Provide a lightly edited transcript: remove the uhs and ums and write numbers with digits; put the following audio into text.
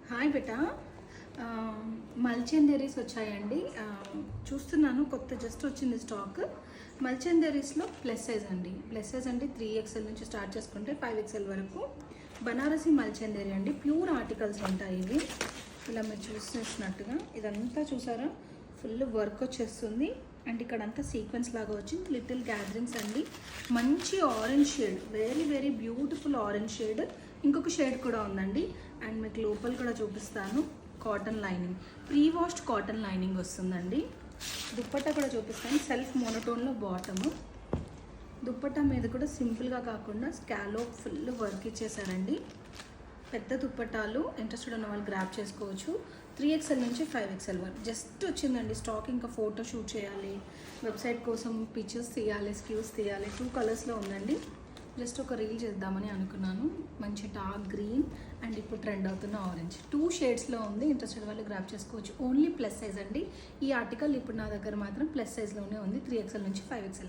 Hi బేటా. మల్చందరీస్ వచ్చాయండి. చూస్తున్నాను, కొత్త జస్ట్ వచ్చింది స్టాక్. మల్చందరీస్లో ప్లస్ సైజ్ అండి. ప్లస్ సైజ్ అంటే 3XL నుంచి స్టార్ట్ చేసుకుంటే 5XL వరకు బనారసి మల్చందరీ అండి. ప్యూర్ ఆర్టికల్స్ ఉంటాయి ఇవి. ఇలా మీరు చూసినట్టుగా ఇదంతా చూసారా, ఫుల్ వర్క్ వచ్చేస్తుంది. అండ్ ఇక్కడ అంతా సీక్వెన్స్ లాగా వచ్చింది, లిటిల్ గ్యాదరింగ్స్ అండి. మంచి orange shade, very very beautiful orange shade. ఇంకొక షేడ్ కూడా ఉందండి. అండ్ మీకు లోపల కూడా చూపిస్తాను. Cotton lining, pre washed cotton lining వస్తుందండి. దుప్పట్టా కూడా చూపిస్తాను. Self మోనోటోన్లో bottom. దుప్పట్టా మీద కూడా సింపుల్గా కాకుండా స్కాలోప్ ఫుల్ వర్క్ ఇచ్చేసారండి. పెద్ద దుప్పట్టాలు ఇంట్రెస్టెడ్ ఉన్న వాళ్ళు గ్రాప్ చేసుకోవచ్చు. 3XL నుంచి 5XL వరకు జస్ట్ వచ్చిందండి స్టాక్. ఇంకా ఫోటో షూట్ చేయాలి, వెబ్సైట్ కోసం పిక్చర్స్ తీయాలి, స్క్యూస్ తీయాలి. 2 కలర్స్లో ఉందండి. జస్ట్ ఒక రీల్ చేద్దామని అనుకున్నాను. మంచి డార్క్ గ్రీన్ అండ్ ఇప్పుడు ట్రెండ్ అవుతున్న ఆరెంజ్, 2 షేడ్స్లో ఉంది. ఇంట్రెస్టెడ్ వాళ్ళు గ్రాప్ చేసుకోవచ్చు. ఓన్లీ ప్లస్ సైజ్ అండి. ఈ ఆర్టికల్ ఇప్పుడు నా దగ్గర మాత్రం ప్లస్ సైజ్లోనే ఉంది. 3XL నుంచి 5XL.